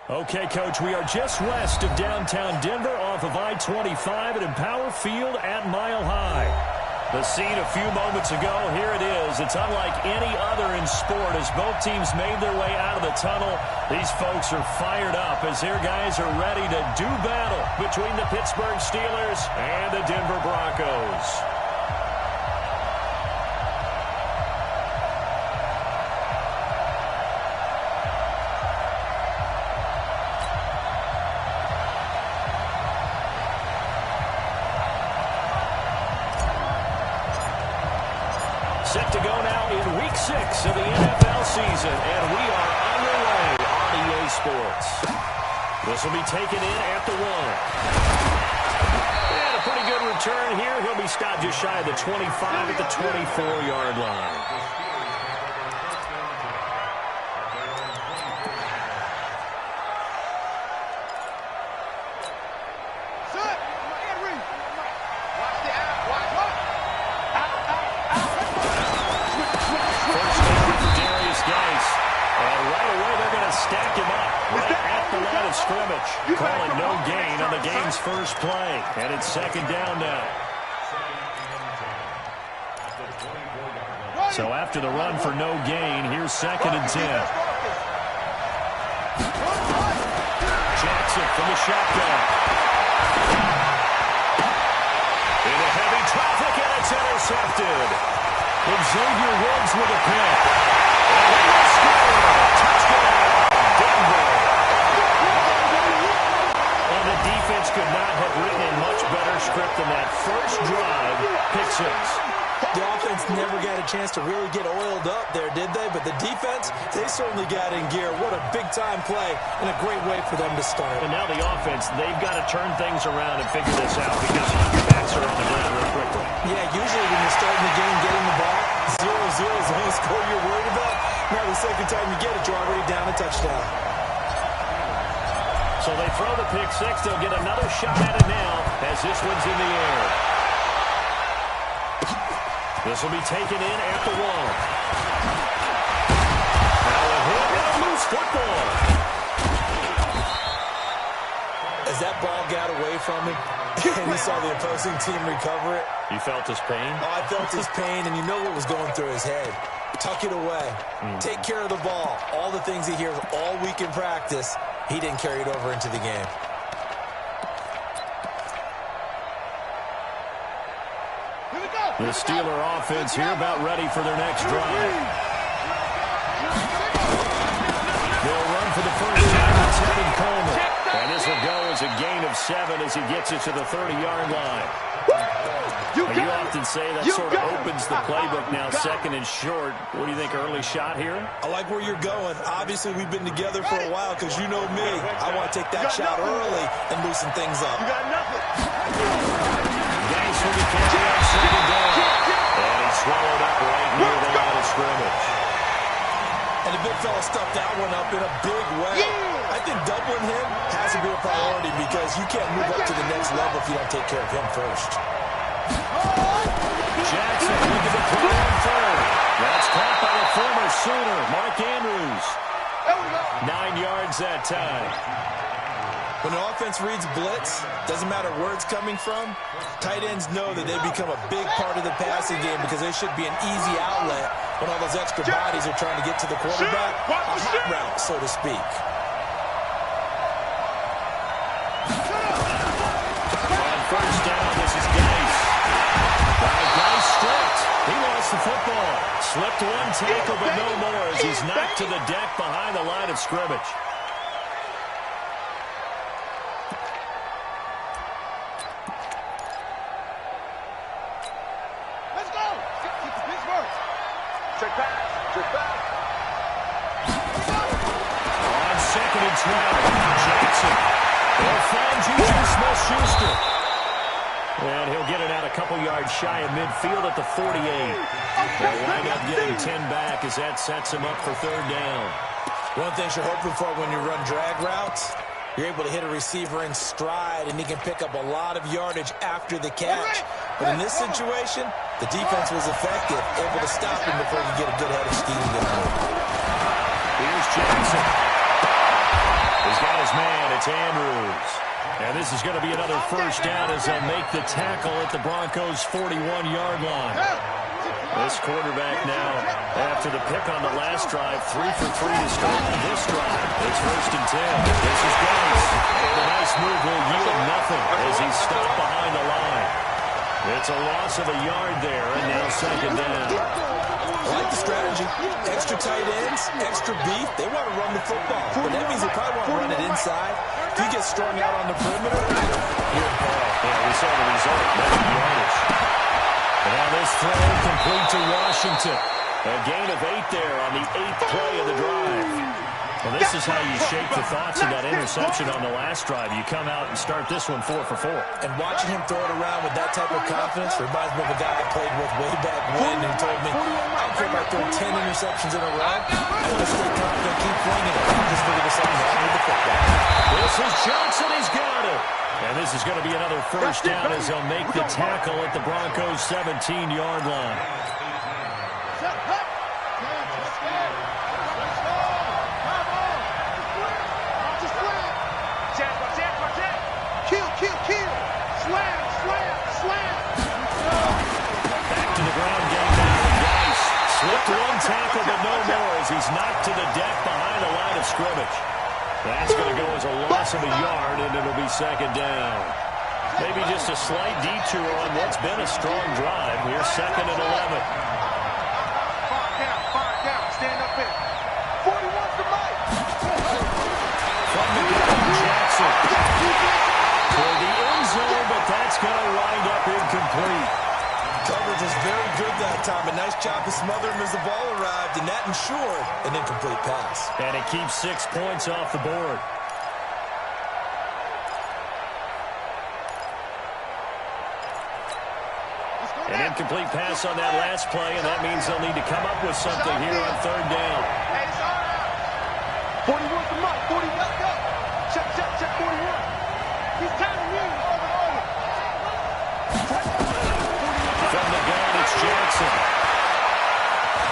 Okay, Coach, we are just west of downtown Denver off of I-25 at Empower Field at Mile High. The scene a few moments ago, here it is. It's unlike any other in sport as both teams made their way out of the tunnel. These folks are fired up as their guys are ready to do battle between the Pittsburgh Steelers and the Denver Broncos. Set to go now in Week 6 of the NFL season, and we are underway on EA Sports. This will be taken in at the 1. And a pretty good return here. He'll be stopped just shy of the 25 at the 24-yard line. Calling no gain on the game's first play. And it's second down now. So after the run for no gain, here's second and 10. Jackson from the shotgun. Into heavy traffic, and it's intercepted. Xavier Woods with a pick. And he will score. Touchdown, Denver. The defense could not have written a much better script than that first drive. Pick 6. The offense never got a chance to really get oiled up there, did they? But the defense, they certainly got in gear. What a big-time play and a great way for them to start. And now the offense, they've got to turn things around and figure this out because your backs are on the ground real quickly. Yeah, usually when you're starting the game, getting the ball, 0-0 is the only score you're worried about. Now the second time you get it, you're already down a touchdown. So they throw the pick 6. They'll get another shot at it now as this one's in the air. This will be taken in at the 1. Now a hit and a loose football. As that ball got away from him and he saw the opposing team recover it. You felt his pain? Oh, I felt his pain, and you know what was going through his head. Tuck it away. Take care of the ball. All the things he hears all week in practice. He didn't carry it over into the game. The Steeler offense here about ready for their next drive. They'll run for the first time with Tevin Coleman. And this will go as a gain of 7 as he gets it to the 30-yard line. You often say that sort of opens the playbook now, second and short. What do you think, early shot here? I like where you're going. Obviously, we've been together for a while because you know me. I want to take that shot early and loosen things up. You got nothing. Gates will be carried on second down. And he swallowed up right near the line of scrimmage. And the big fella stuffed that one up in a big way. I think doubling him has to be a priority because you can't move up to the next level if you don't take care of him first. Jackson looking to throw on third. That's caught by the former Sooner, Mark Andrews. 9 yards that time. When the offense reads blitz, doesn't matter where it's coming from, tight ends know that they become a big part of the passing game because they should be an easy outlet when all those extra bodies are trying to get to the quarterback. A hot route, so to speak. On first down, this is Geis. Geis stripped. He lost the football. Slipped one tackle, but no more as he's knocked to the deck behind the line of scrimmage. Let's go. This works. Check back. Check back. On second and 12, Jackson. They'll find Juju Smith-Schuster. And he'll get it out a couple yards shy of midfield at the 48. They'll wind up getting 10 back as that sets him up for third down. One thing you're hoping for when you run drag routes, you're able to hit a receiver in stride, and he can pick up a lot of yardage after the catch. But in this situation, the defense was effective, able to stop him before he could get a good head of steam going. Here's Jackson. He's got his man. It's Andrews. And this is going to be another first down as they'll make the tackle at the Broncos' 41-yard line. This quarterback now, after the pick on the last drive, 3 for 3 to start this drive. It's 1st and 10. This is Grice. And a nice move will yield nothing as he's stopped behind the line. It's a loss of a yard there, and now 2nd down. I like the strategy. Extra tight ends, extra beef. They want to run the football. But that means they probably want to run it inside. If he gets strung out on the perimeter, here, yeah, we saw the result. That's yardage. And now this throw complete to Washington. A gain of 8 there on the 8th play of the drive. Well, this is how you shape the thoughts of that interception on the last drive. You come out and start this one 4 for 4. And watching him throw it around with that type of confidence reminds me of a guy I played with way back when who told me, I don't care if I throw 10 interceptions in a row. I just stay confident, keep flinging it. I just figured there's something wrong with the football. This is Johnson. He's got it. And this is going to be another first down as they'll make the tackle at the Broncos' 17-yard line. Kill. Slam. Back to the ground game now. Grice slipped one tackle, but no more as he's knocked to the deck behind the line of scrimmage. That's going to go as a loss of a yard, and it'll be 2nd down. Maybe just a slight detour on what's been a strong drive. Here's 2nd and 11. Fire down. Stand up in. 41's the mic. From the gun, Jackson. Toward the end zone, but that's going to wind up incomplete. Coverage was very good that time. A nice job to smother him as the ball arrived, and that ensured an incomplete pass. And it keeps 6 points off the board. An incomplete pass on that last play, and that means they'll need to come up with something here on 3rd down. 41's the mic. 40, let's go. Check 41. He's counting in. Over. From the gun, it's Jackson.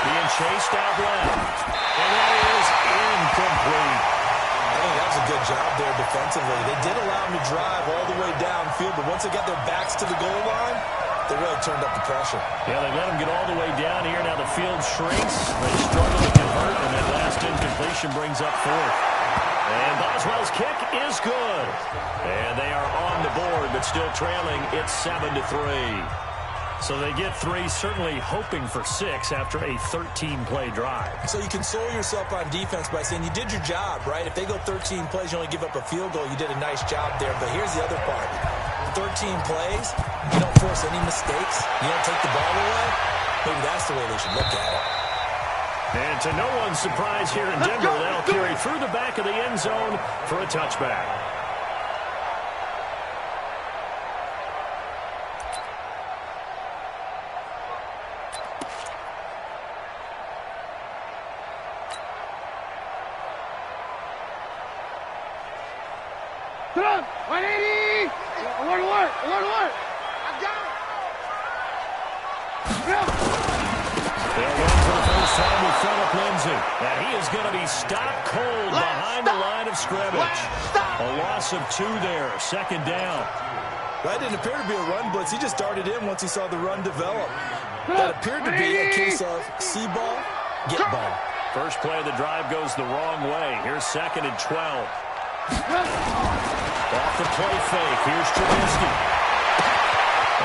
Being chased out left. And that is incomplete. I think that was a good job there defensively. They did allow him to drive all the way downfield, but once they got their backs to the goal line, they really turned up the pressure. Yeah, they let him get all the way down here. Now the field shrinks. They struggle to convert, and that last incompletion brings up 4th. And Boswell's kick is good. And they are on the board, but still trailing. It's 7-3. So they get 3, certainly hoping for 6 after a 13-play drive. So you console yourself on defense by saying you did your job, right? If they go 13 plays, you only give up a field goal, you did a nice job there. But here's the other part. 13 plays, you don't force any mistakes, you don't take the ball away. Maybe that's the way they should look at it. And to no one's surprise here in Denver, that'll carry through the back of the end zone for a touchback. Put on 180. Alert. I got it. They'll run for the first time with Phillip Lindsay. And he is going to be stopped cold behind the line of scrimmage. A loss of 2 there, 2nd down. That didn't appear to be a run blitz. He just darted in once he saw the run develop. That appeared to be a case of see ball, get ball. First play of the drive goes the wrong way. Here's 2nd and 12. Off the play fake. Here's Trubisky.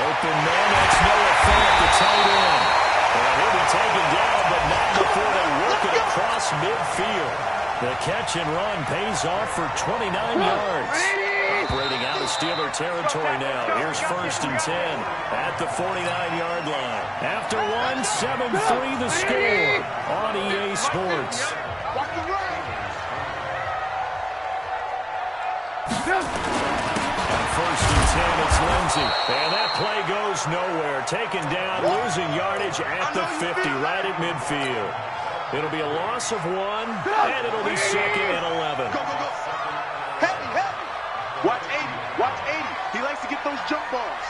Open man. That's Noah Fant, the tight end. And he'll be taken down, but not before they work it across midfield. The catch and run pays off for 29 yards. Operating out of Steeler territory now. Here's 1st and 10 at the 49-yard line. After 1, 7-3 the score on EA Sports. On 1st and 10, it's Lindsay. And that play goes nowhere. Taken down, losing yardage at the 50, right at midfield. It'll be a loss of 1, and it'll be 2nd and 11. Go. Heavy. Watch 80. He likes to get those jump balls.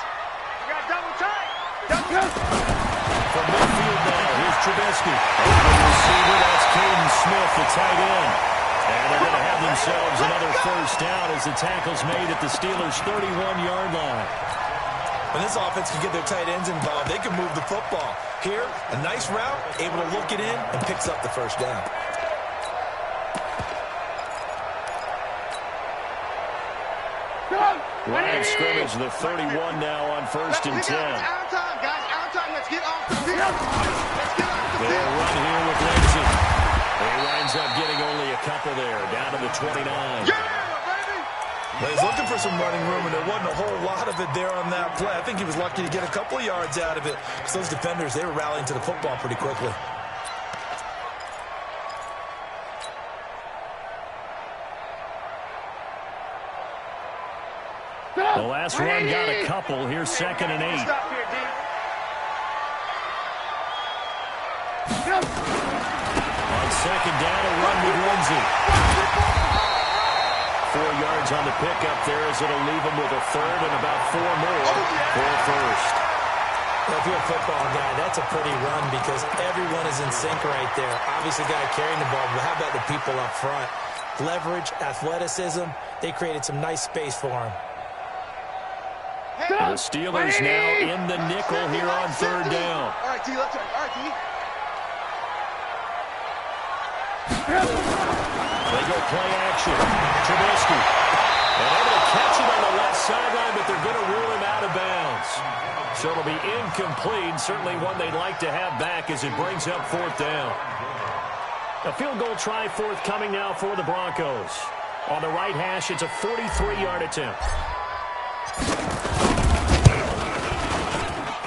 You got double tight. From midfield now, here's Trubisky. Open receiver, that's Caden Smith, the tight end. And they're going to have themselves another first down as the tackle's made at the Steelers' 31-yard line. When this offense can get their tight ends involved, they can move the football. Here, a nice route, able to look it in, and picks up the first down. Line of scrimmage, the 31 now on 1st and 10. Out of time, guys. Out of time. Let's get off the field. Let's get off the field. They'll run here with Lindsey. He winds up getting only a couple there, down to the 29. Yeah, baby. Well, he's looking for some running room, and there wasn't a whole lot of it there on that play. I think he was lucky to get a couple of yards out of it. Because those defenders, they were rallying to the football pretty quickly. The last run got a couple. Here's 2nd and 8. Stop here, D. On 2nd down, a run with Lindsey. 4 yards on the pickup there as it'll leave him with a 3rd and about 4 more for a first. Well, if you're a football guy, that's a pretty run because everyone is in sync right there. Obviously, the guy carrying the ball, but how about the people up front? Leverage, athleticism, they created some nice space for him. The Steelers now in the nickel here on 3rd down. All right, T, let's turn. All right, T. They go play action. Trubisky. And able to catch it on the left sideline, but they're going to rule him out of bounds. So it'll be incomplete. Certainly one they'd like to have back as it brings up 4th down. A field goal try forthcoming now for the Broncos. On the right hash, it's a 43-yard attempt.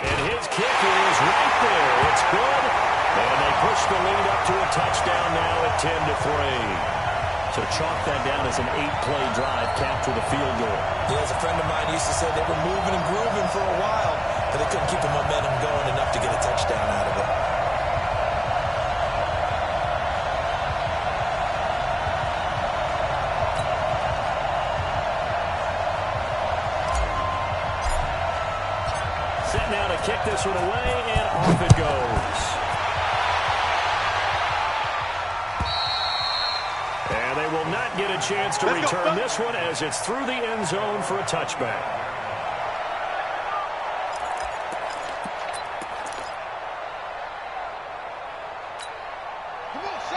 And his kick is right there. It's good. And they push the lead up to a touchdown now at 10-3. So chalk that down as an 8-play drive, capture the field goal. Yeah, as a friend of mine used to say, they were moving and grooving for a while, but they couldn't keep the momentum going enough to get a touchdown out of it. Set now to kick this one away, and off it goes. And they will not get a chance to return this one as it's through the end zone for a touchback.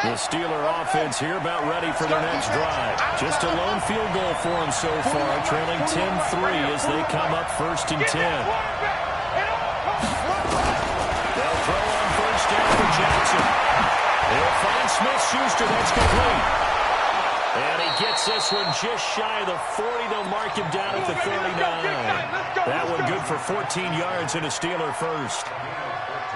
The Steeler offense here about ready for their next drive. Just a lone field goal for them so far, trailing 10-3 as they come up 1st and 10. They'll throw on 1st down for Jackson. They'll find Smith-Schuster. That's complete. And he gets this one just shy of the 40. They'll mark him down at the 39. That one good for 14 yards and a Steeler first.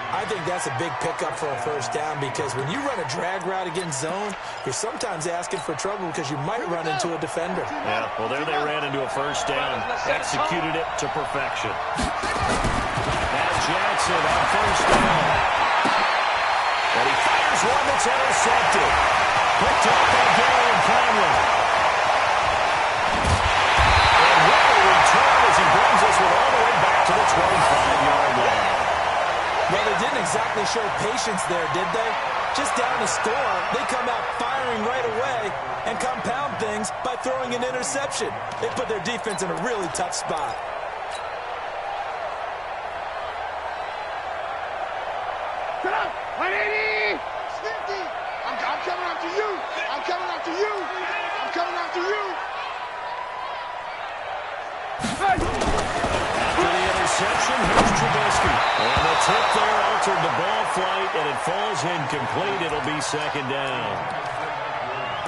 I think that's a big pickup for a first down because when you run a drag route against zone, you're sometimes asking for trouble because you might run into a defender. Yeah, well, there they ran into a first down. Executed it to perfection. Now Jackson on 1st down. And he fires one that's intercepted. Picked up by Gary Conley. And what a return as he brings this one all the way back to the 25-yard line. Well, they didn't exactly show patience there, did they? Just down to score, they come out firing right away and compound things by throwing an interception. They put their defense in a really tough spot. Get up! 180! Smithy! I'm coming after you! I'm coming after you! I'm coming after you! After the interception, here's Trubisky. And the tip there altered the ball flight, and it falls incomplete. It'll be 2nd down.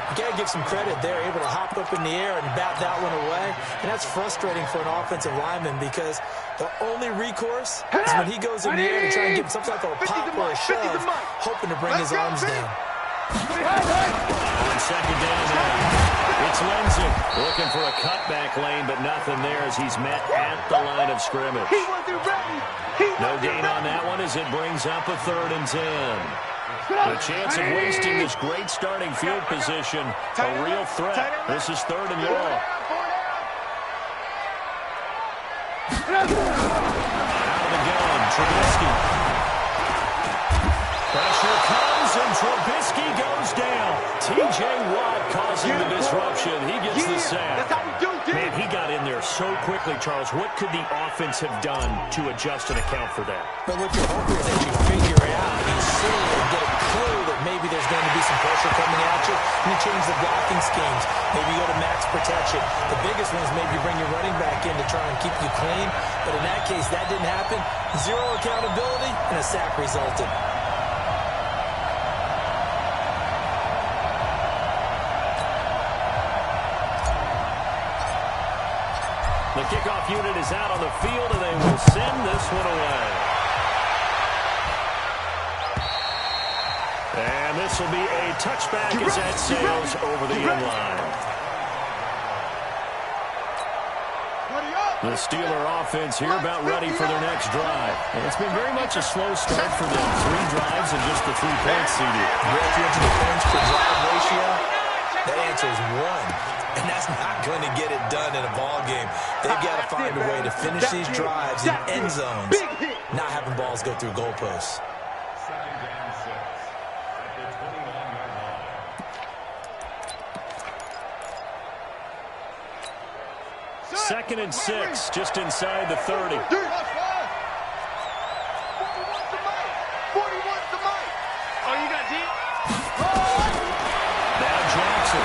You got to give some credit there, able to hop up in the air and bat that one away. And that's frustrating for an offensive lineman because the only recourse is when he goes in the air to try and give some type of a pop or a shove, hoping to bring his arms down. On 2nd down now, it's Lindsey looking for a cutback lane, but nothing there as he's met at the line of scrimmage. No gain on that one as it brings up a 3rd and 10. The chance of wasting this great starting field position, a real threat. This is 3rd and long. Out of the gun, Trubisky. Pressure comes, and Trubisky goes down. T.J. Watt causing the disruption. He gets the sack. That's how we do, dude. Man, he got in there so quickly, Charles. What could the offense have done to adjust and account for that? But what you're hoping is that you figure out, you see and get a clue that maybe there's going to be some pressure coming at you, and you change the blocking schemes. Maybe you go to max protection. The biggest one is maybe bring your running back in to try and keep you clean. But in that case, that didn't happen. Zero accountability, and a sack resulted. The kickoff unit is out on the field, and they will send this one away. And this will be a touchback as that sails over the end line. The Steeler offense here about ready for their next drive. And it's been very much a slow start for them. 3 drives and just the 3 points seeded. If you into the points per drive ratio, that answer is 1. And that's not going to get it done in a ball game. They've got to find a way to finish these drives in end zones, not having balls go through goalposts. Second and 6, just inside the 30. 40 wants the mic. Oh, you got deep? Now Jackson.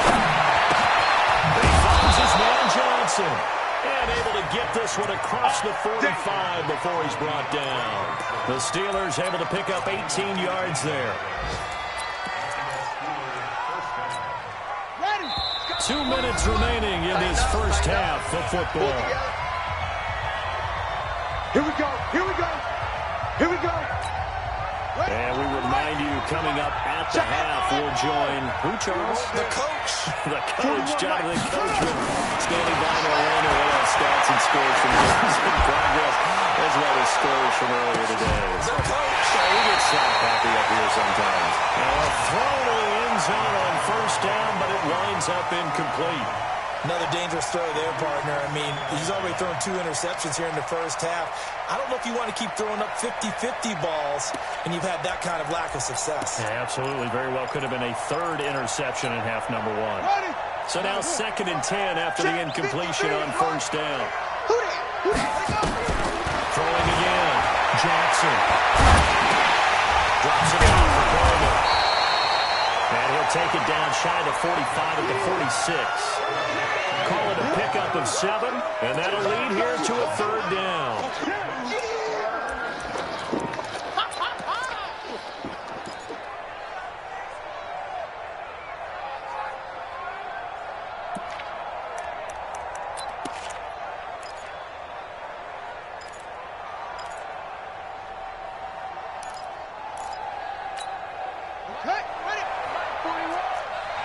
He finds his man Johnson. And able to get this one across the 45 before he's brought down. The Steelers able to pick up 18 yards there. 2 minutes remaining in this first half of football. Here we go. Here we go. Here we go. And we remind you, coming up at the half, we'll join who, Charles? The coach. The coach, Jonathan Coachman, standing by to run our stats and scores from games in progress, as well as scores from earlier today. The coach. We get slapped happy up here sometimes. And a throw to the end zone on first down, but it winds up incomplete. Another dangerous throw there, partner. I mean, he's already thrown 2 interceptions here in the first half. I don't know if you want to keep throwing up 50-50 balls, and you've had that kind of lack of success. Yeah, absolutely. Very well could have been a 3rd interception in half number 1. So now 2nd and 10 after the incompletion on first down. Throwing again. Jackson. Drops it off for Coleman. And he'll take it down shy of the 45 at the 46. Call it a pickup of 7, and that'll lead here to a 3rd down.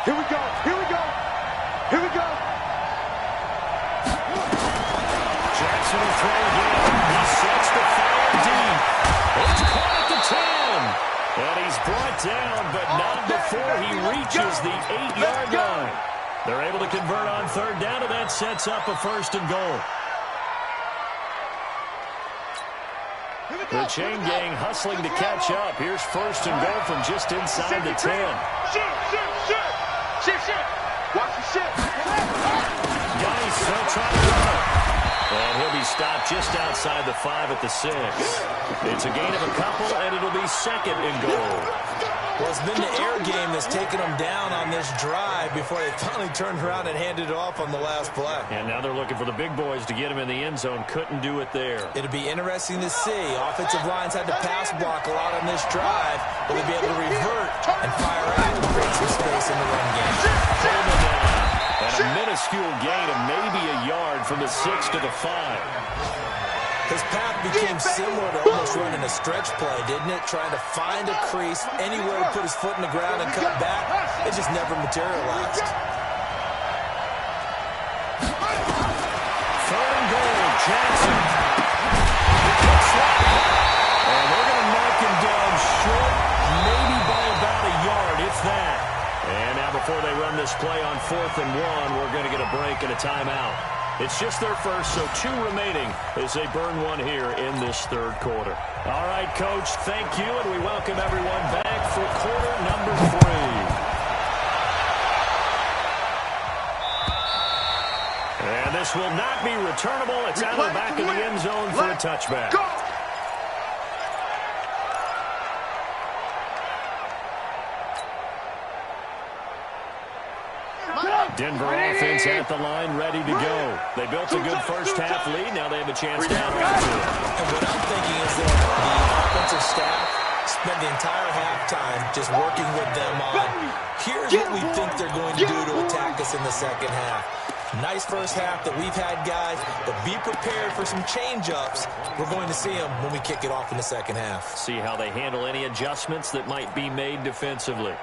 Here we go. Here we go. Here we go. Jackson will throw again. He sets the fire deep. It's caught at the 10. And he's brought down, but not before he reaches the 8-yard line. They're able to convert on 3rd down, and that sets up a 1st and goal. The chain gang hustling to catch up. Here's 1st and goal from just inside the 10. Shit. Watch the shit. Nice. They'll try to run it. And he'll be stopped just outside the 5 at the 6. It's a gain of a couple, and it'll be 2nd and goal. Well, it's been the air game that's taken them down on this drive before they finally turned around and handed it off on the last play. And now they're looking for the big boys to get him in the end zone. Couldn't do it there. It'll be interesting to see. Offensive lines had to pass block a lot on this drive. Will they be able to revert and fire out and create some space in the run game? Coleman down. And a minuscule gain of maybe a yard from the 6 to the 5. His path became similar to almost running a stretch play, didn't it? Trying to find a crease, anywhere to put his foot in the ground and cut back. It just never materialized. 3rd and goal, Jackson. And they're going to knock him down short, maybe by about a yard, if that. And now before they run this play on 4th and 1, we're going to get a break and a timeout. It's just their first, so 2 remaining as they burn 1 here in this 3rd quarter. All right, Coach, thank you, and we welcome everyone back for quarter number 3. This will not be returnable. It's out of the back of the end zone for a touchback. Go! Denver offense at the line, ready to go. They built a good first half lead. Now they have a chance to add on to it. And what I'm thinking is that the offensive staff spent the entire halftime just working with them on, here's what we think they're going to do to attack us in the second half. Nice first half that we've had, guys, but be prepared for some change-ups. We're going to see them when we kick it off in the second half. See how they handle any adjustments that might be made defensively.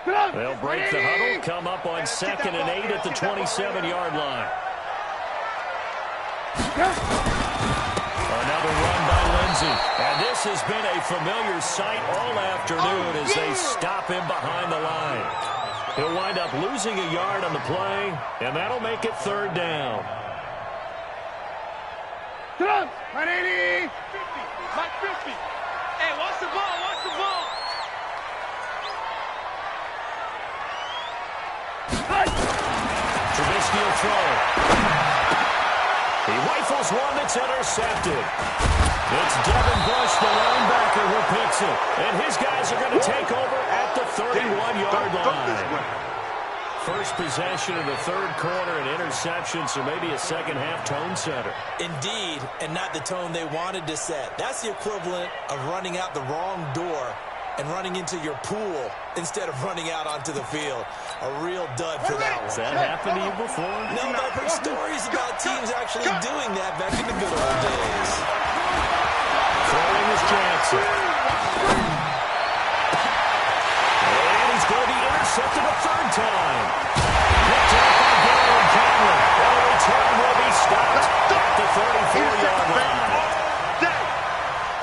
They'll break the huddle, come up on 2nd and 8 at the 27-yard line. Another run by Lindsey. And this has been a familiar sight all afternoon as they stop him behind the line. He'll wind up losing a yard on the play, and that'll make it 3rd down. Get up! 180! 50! Hey, watch the ball! Watch the ball! Trubisky will throw. He rifles one that's intercepted. It's Devin Bush, the linebacker, who picks it. And his guys are going to take over at the 31-yard line. First possession of the 3rd quarter, an interception, so maybe a second-half tone setter. Indeed, and not the tone they wanted to set. That's the equivalent of running out the wrong door and running into your pool instead of running out onto the field. A real dud for that one. Has that happened to you before? No, but I've heard stories about teams actually doing that back in the good old days. Throwing is Jackson. And he's going to be intercepted a 3rd time. Picked up by Gary Conley. And the return will be stopped at the 34-yard line.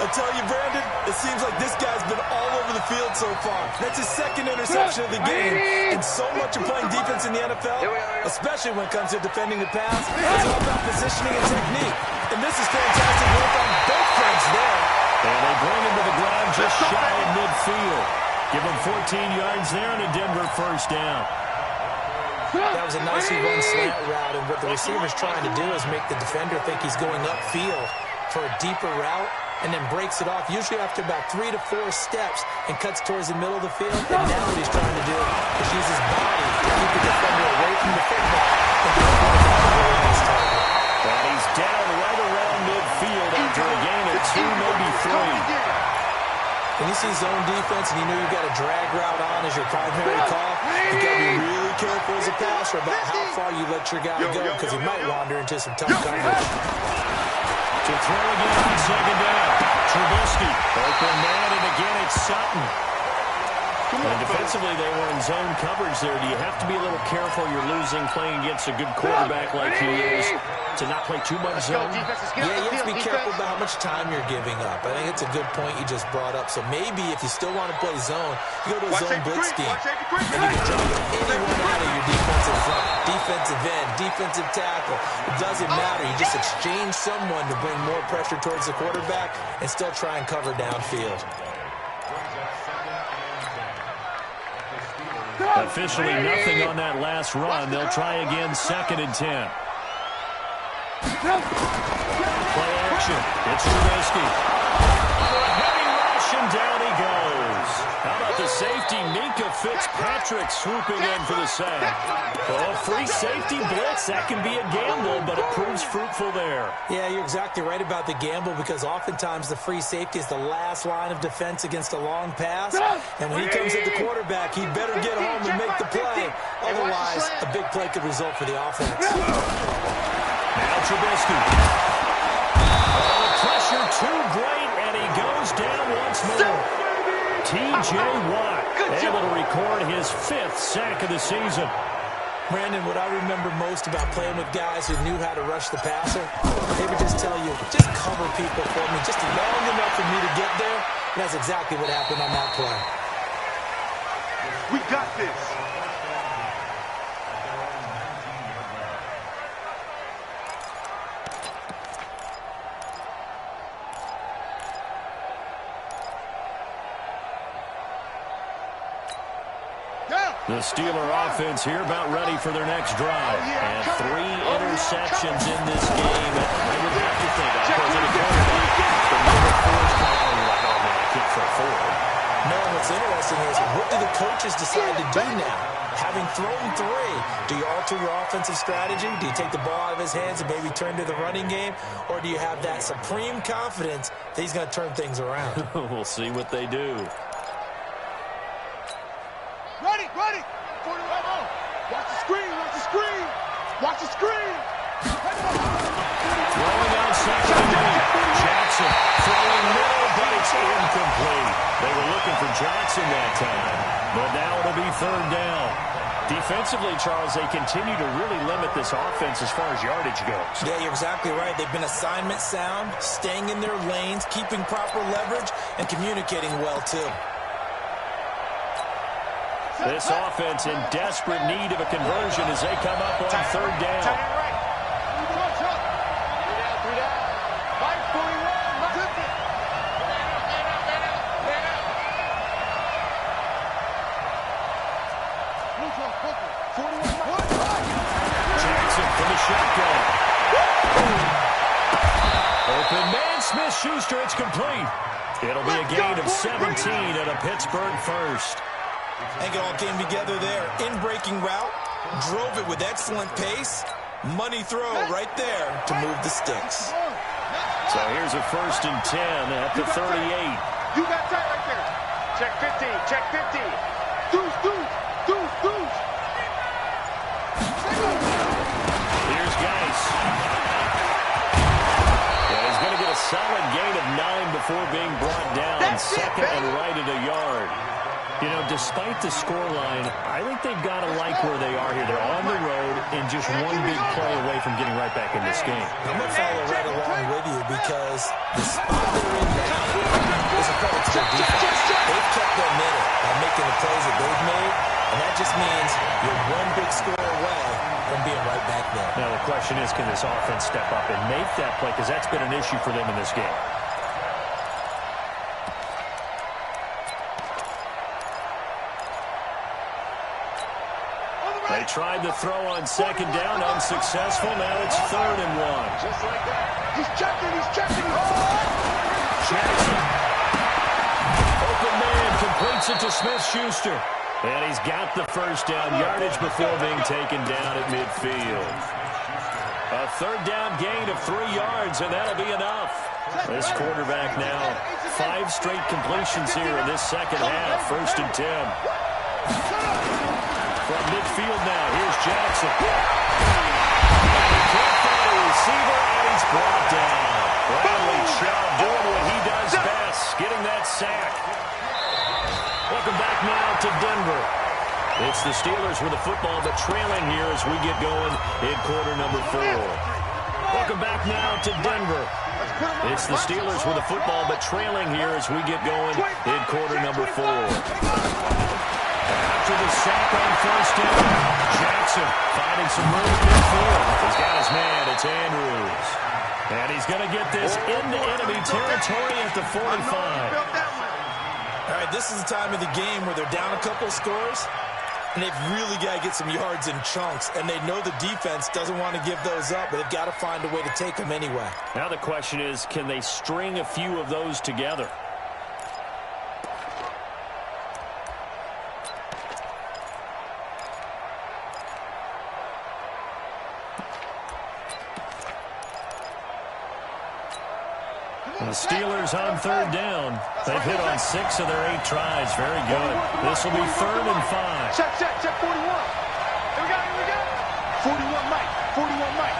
I tell you, Brandon, it seems like this guy's been all over the field so far. That's his 2nd interception of the game. And so much of playing defense in the NFL, especially when it comes to defending the pass, is all about positioning and technique. And this is fantastic work on both fronts there. And they bring him to the ground just shy of midfield. Give him 14 yards there and a Denver 1st down. That was a nicely run slant route, and what the receiver's trying to do is make the defender think he's going upfield for a deeper route, and then breaks it off, usually after about 3 to 4 steps, and cuts towards the middle of the field. And now what he's trying to do is use his body to keep the defender away from the football. And he's down right around midfield after a gain of 2, maybe 3. When you see zone defense and you know you've got a drag route on as your primary call, you got to be really careful as a passer about how far you let your guy go, because he might wander into some tough coverage. To throw again on 2nd down. Trubisky, open man, and again it's Sutton. And defensively, they were in zone coverage there. Do you have to be a little careful? You're losing playing against a good quarterback like he is to not play too much zone? Yeah, you have to be careful about how much time you're giving up. I think it's a good point you just brought up. So maybe if you still want to play zone, you go to a zone blitz scheme. And you can drop anyone out of your defensive front, defensive end, defensive tackle. It doesn't matter. You just exchange someone to bring more pressure towards the quarterback and still try and cover downfield. Officially nothing on that last run. They'll try again 2nd and 10. Play action. It's Trubisky. Heavy rush and down he goes. How about the safety, Minka Fitzpatrick, swooping in for the sack. Oh, free safety blitz, that can be a gamble, but it proves fruitful there. Yeah, you're exactly right about the gamble, because oftentimes the free safety is the last line of defense against a long pass. And when he comes at the quarterback, he better get home and make the play. Otherwise, a big play could result for the offense. Now Trubisky. Oh, the pressure too great, and he goes down once more. T.J. Watt able to record his 5th sack of the season. Brandon, what I remember most about playing with guys who knew how to rush the passer, they would just tell you, just cover people for me, just long enough for me to get there. And that's exactly what happened on that play. We got this. The Steeler offense here about ready for their next drive. And 3 interceptions in this game. I would have to think, I suppose, any quarterback, the number 4 is probably like, oh, man, I can't throw forward. No, what's interesting is, what do the coaches decide to do now? Having thrown 3, do you alter your offensive strategy? Do you take the ball out of his hands and maybe turn to the running game? Or do you have that supreme confidence that he's going to turn things around? We'll see what they do. Ready, ready. 41. Watch the screen, watch the screen. Watch the screen. Throwing out second and 8. Jackson throwing middle, but it's incomplete. They were looking for Johnson that time, but now it'll be 3rd down. Defensively, Charles, they continue to really limit this offense as far as yardage goes. Yeah, you're exactly right. They've been assignment sound, staying in their lanes, keeping proper leverage, and communicating well, too. This offense in desperate need of a conversion as they come up on 3rd down. Jackson from the shotgun. Open man, Smith-Schuster, it's complete. It'll be a gain of 17 and a Pittsburgh first. I think it all came together there. In-breaking route, drove it with excellent pace. Money throw right there to move the sticks. So here's a 1st and 10 at the 38. You got tight right there. Check 15, check 15. Deuce, deuce, deuce, deuce. Here's Geis. Yeah, he's going to get a solid gain of 9 before being brought down. Second and right at a yard. You know, despite the scoreline, I think they've got to like where they are here. They're on the road and just one big play away from getting right back in this game. I'm going to follow right along with you because the spot they're in now is a credit to their defense. They've kept them in it by making the plays that they've made, and that just means you're one big score away from being right back there. Now, the question is, can this offense step up and make that play? Because that's been an issue for them in this game. They tried to throw on 2nd down, unsuccessful. Now it's 3rd and 1. Just like that. He's checking, he's checking. Jackson. Open man, completes it to Smith-Schuster. And he's got the 1st down, yardage before being taken down at midfield. A 3rd down gain of 3 yards, and that'll be enough. This quarterback now, 5 straight completions here in this second half. 1st and 10. From midfield now, here's Jackson. He can't find a receiver, and he's brought down. Bradley Chubb doing what he does best, getting that sack. Welcome back now to Denver. It's the Steelers with the football, but trailing here as we get going in quarter number 4. Welcome back now to Denver. It's the Steelers with the football, but trailing here as we get going in quarter number 4. After the sack on 1st down, Jackson finding some room in midfield. He's got his man, it's Andrews. And he's going to get this into enemy territory at the 45. All right, this is the time of the game where they're down a couple scores, and they've really got to get some yards in chunks, and they know the defense doesn't want to give those up, but they've got to find a way to take them anyway. Now the question is, can they string a few of those together? The Steelers on 3rd down. They've hit on 6 of their 8 tries. Very good. This will be 3rd and 5. Check, check, check 41. Here we go, here we go. 41 Mike, 41 Mike.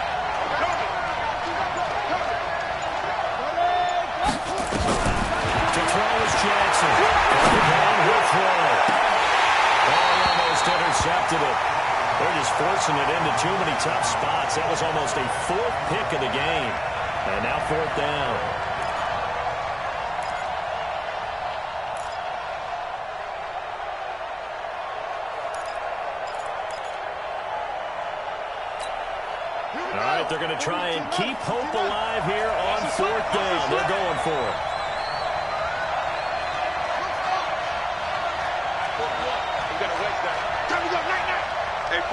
To throw is Jackson. And he'll throw. Oh, almost intercepted it. They're just forcing it into too many tough spots. That was almost a 4th pick of the game. And now 4th down. All right, they're going to try and keep hope alive here on 4th down. They're going for it. You got to waste that.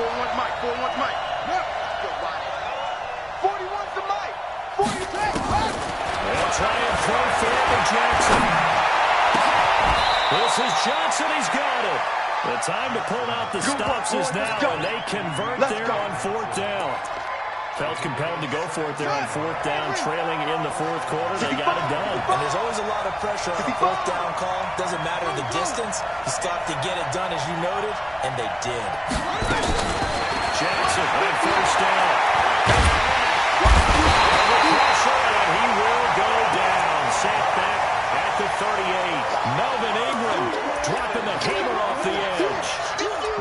4-1 Mike. 4-1 Mike. Yeah. Good body. 41's the Mike. 40's They'll try and throw for Jackson. This is Johnson. He's got it. The time to pull out the stops is now, and they convert there on 4th down. Felt compelled to go for it there on 4th down, trailing in the 4th quarter. They got it done. And there's always a lot of pressure on a 4th down call. Doesn't matter the distance. You still have to get it done, as you noted, and they did. Jackson on 1st down. Under pressure, and he will go down. Sacked back at the 38. Melvin Ingram dropping the hammer off the edge.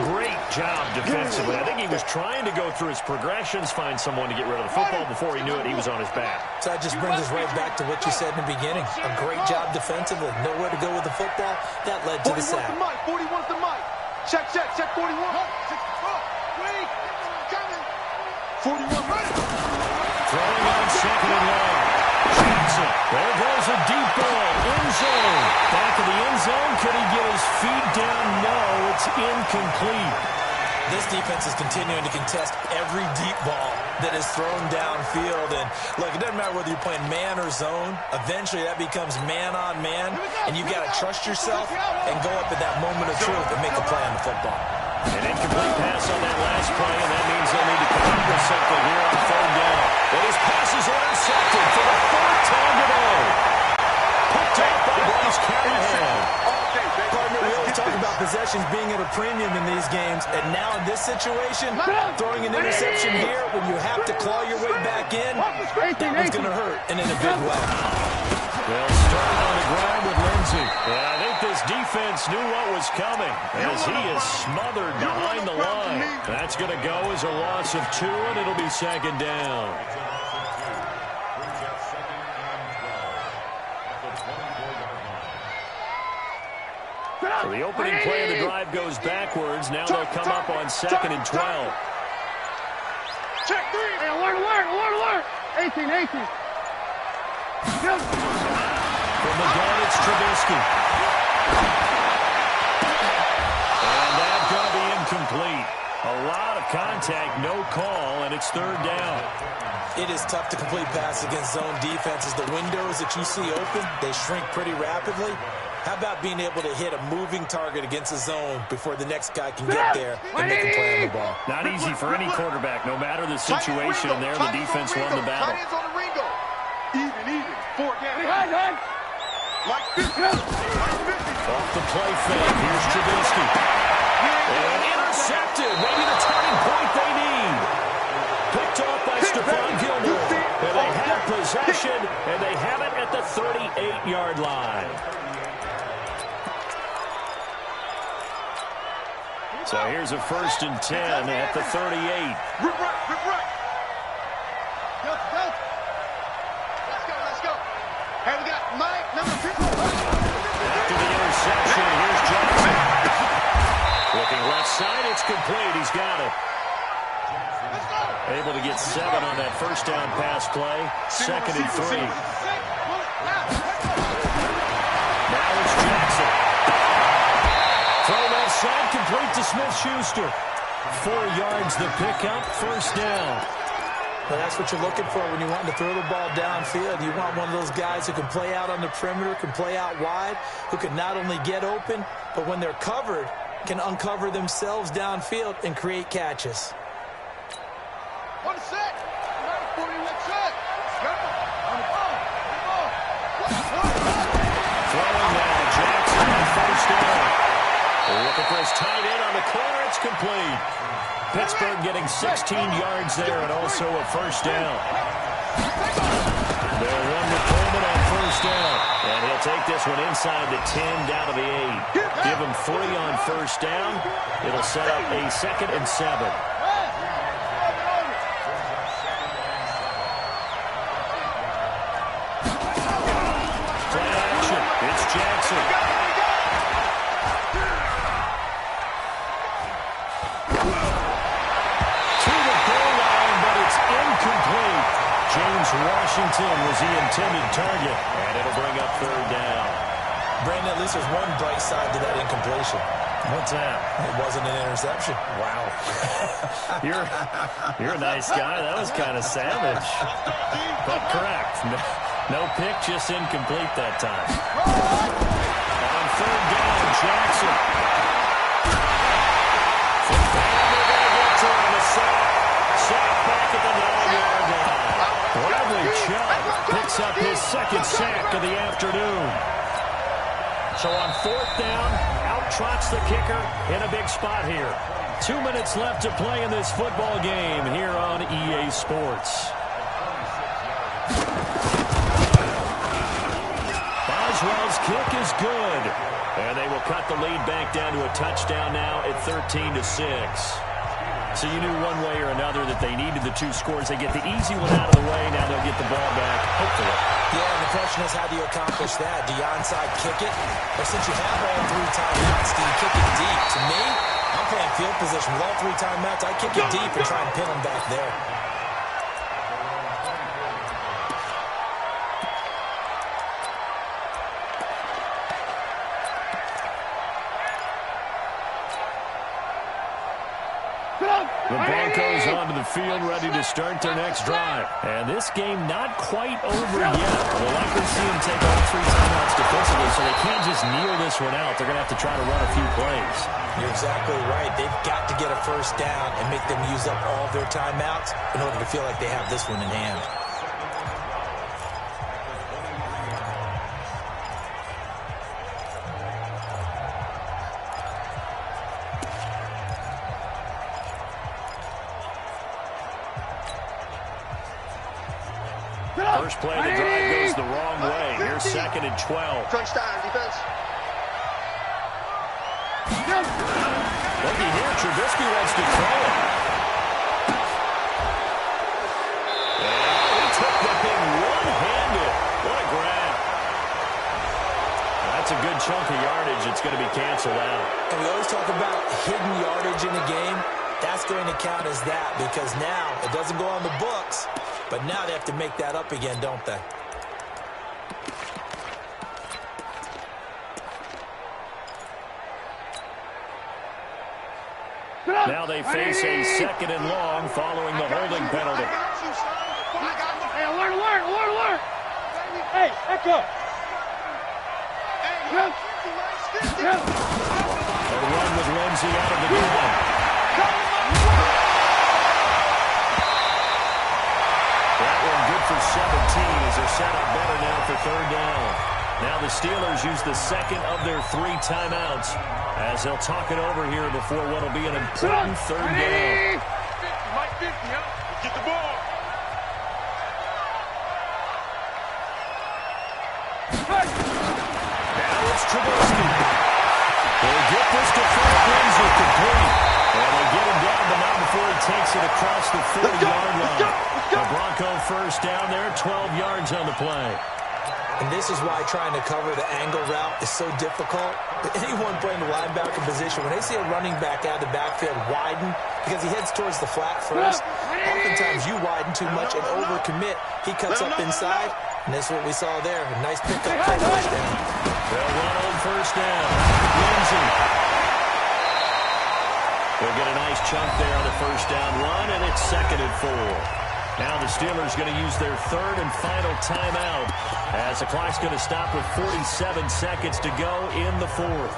Great job defensively. I think he was trying to go through his progressions, find someone to get rid of the football. Before he knew it, he was on his back. So that just brings us right back to what you said in the beginning. A great job defensively. Nowhere to go with the football. That led to the sack. 41's the Mike. Check 41. 41 running. Throwing on 2nd and long. Jackson. There goes a deep ball. End zone. Back of the end zone. Could he get his feet down? No, it's incomplete. This defense is continuing to contest every deep ball that is thrown downfield. And, look, it doesn't matter whether you're playing man or zone. Eventually, that becomes man-on-man, and you've got to trust yourself and go up at that moment of truth and make a play on the football. An incomplete pass on that last play, and that means they'll need to come up with something here on 3rd down. But his pass is intercepted for the 3rd time today. Picked up by Bryce Callahan. Partner, we always talk about possessions being at a premium in these games, and now in this situation, throwing an interception here when you have to claw your way back in, that one's going to hurt, and in a big way. They'll start on the ground with Lindsey. And I think this defense knew what was coming as he is smothered behind the line. That's going to go as a loss of 2, and it'll be 2nd down. So the opening play of the drive goes backwards. Now they'll come up on 2nd and 12. Check 3. Hey, alert. 18. From the gun, it's Trubisky. And that's going to be incomplete. A lot of contact, no call, and it's 3rd down. It is tough to complete passes against zone defenses. The windows that you see open, they shrink pretty rapidly. How about being able to hit a moving target against a zone before the next guy can get there and make a play on the ball? Not easy for any quarterback, no matter the situation, and there the defense won the battle. Even. 4 down. Like 50. Off the play fake, here's Trubisky. And intercepted, maybe the turning point they need. Picked off by Stephon Gilmore. And they have possession, and they have it at the 38-yard line. So here's a 1st and 10 at the 38. Rip right. Let's go. Hey, we got Mike, number 2. After the interception, here's Jackson. Looking left side, it's complete. He's got it. Able to get 7 on that 1st down pass play. 2nd and 3. Now it's Jackson. Throw left side, complete to Smith-Schuster. 4 yards the pickup, 1st down. Well, that's what you're looking for when you want to throw the ball downfield. You want one of those guys who can play out on the perimeter, can play out wide, who can not only get open, but when they're covered, can uncover themselves downfield and create catches. 1 sec. 40 left side. On the ball. Throwing now, Jackson on 1st down. Looking for his tight end on the corner. It's complete. Pittsburgh getting 16 yards there and also a 1st down. They'll run with Coleman on 1st down. And he'll take this one inside the 10 down to the 8. Give him 3 on 1st down. It'll set up a 2nd and 7. Play action. It's Jackson. James Washington was the intended target, and it'll bring up 3rd down. Brandon, at least there's one bright side to that incompletion. What's that? It wasn't an interception. Wow. You're a nice guy. That was kind of savage. But correct. No pick, just incomplete that time. On third down, Jackson. And they're going to get to him. A sack back at the 9-yard line. Bradley Chubb picks up his second sack of the afternoon. So on fourth down, out trots the kicker in a big spot here. 2 minutes left to play in this football game here on EA Sports. Boswell's kick is good. And they will cut the lead back down to a touchdown now at 13-6. So you knew one way or another that they needed the 2 scores. They get the easy one out of the way. Now they'll get the ball back, hopefully. Yeah, and the question is, how do you accomplish that? Do you onside kick it? Or since you have all 3 timeouts, do you kick it deep? To me, I'm playing field position with all 3 timeouts. I kick it deep and try and pin them back there. The Broncos onto the field, ready to start their next drive. And this game not quite over yet. We'll likely see them take all 3 timeouts defensively, so they can't just kneel this one out. They're going to have to try to run a few plays. You're exactly right. They've got to get a first down and make them use up all their timeouts in order to feel like they have this one in hand. First play of the drive goes the wrong way. Here's 2nd and 12. Crunch time, defense. Looky here, Trubisky wants to throw it. And he took the thing one-handed. What a grab. That's a good chunk of yardage. It's going to be canceled out. And we always talk about hidden yardage in a game. That's going to count as that because now it doesn't go on the books, but now they have to make that up again, don't they? Now they face a 2nd and long following the holding penalty. Hey, alert. Hey, echo. A run with Lindsey out of the gun. That one good for 17 as they're set up better now for 3rd down. Now the Steelers use the 2nd of their 3 timeouts as they'll talk it over here before what will be an important 3rd down. Get the ball. Now it's Trubisky. They'll get this to Frank Lindsey complete. And they get him down, but not before he takes it across the 40-yard line. The Bronco first down there, 12 yards on the play. And this is why trying to cover the angle route is so difficult. Anyone playing the linebacker position, when they see a running back out of the backfield widen, because he heads towards the flat first, oftentimes you widen too much and overcommit. He cuts up inside, and that's what we saw there. A nice pickup for a first down. They'll run on first down. Lindsey. They'll get a nice chunk there on the first down run, and it's 2nd and 4. Now the Steelers going to use their 3rd and final timeout as the clock's going to stop with 47 seconds to go in the 4th.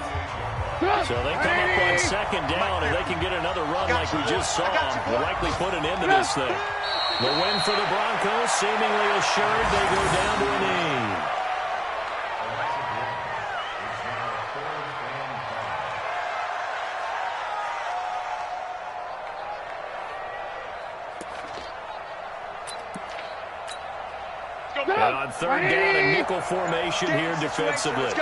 So they come up on 2nd down. If they can get another run like we just saw, will likely put an end to this thing. The win for the Broncos, seemingly assured. They go down to a knee. And on 3rd down, a nickel formation here defensively.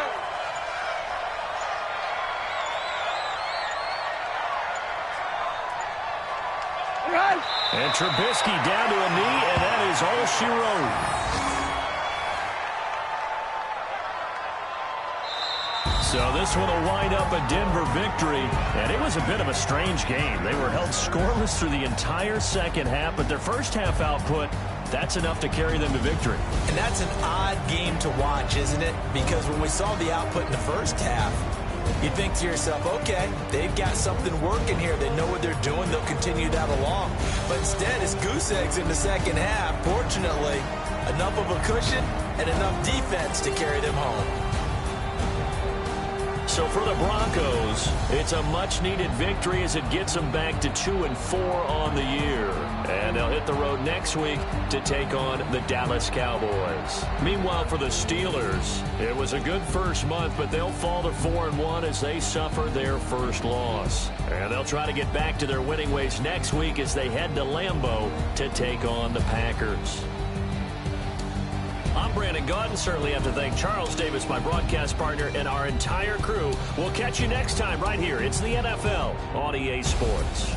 And Trubisky down to a knee, and that is all she wrote. So this one will wind up a Denver victory, and it was a bit of a strange game. They were held scoreless through the entire second half, but their first half output that's enough to carry them to victory. And that's an odd game to watch, isn't it? Because when we saw the output in the first half, you think to yourself, okay, they've got something working here. They know what they're doing. They'll continue that along. But instead, it's goose eggs in the second half. Fortunately, enough of a cushion and enough defense to carry them home. So for the Broncos, it's a much-needed victory as it gets them back to 2-4 on the year. And they'll hit the road next week to take on the Dallas Cowboys. Meanwhile, for the Steelers, it was a good first month, but they'll fall to 4-1 as they suffer their first loss. And they'll try to get back to their winning ways next week as they head to Lambeau to take on the Packers. I'm Brandon Gaudin. Certainly have to thank Charles Davis, my broadcast partner, and our entire crew. We'll catch you next time right here. It's the NFL on EA Sports.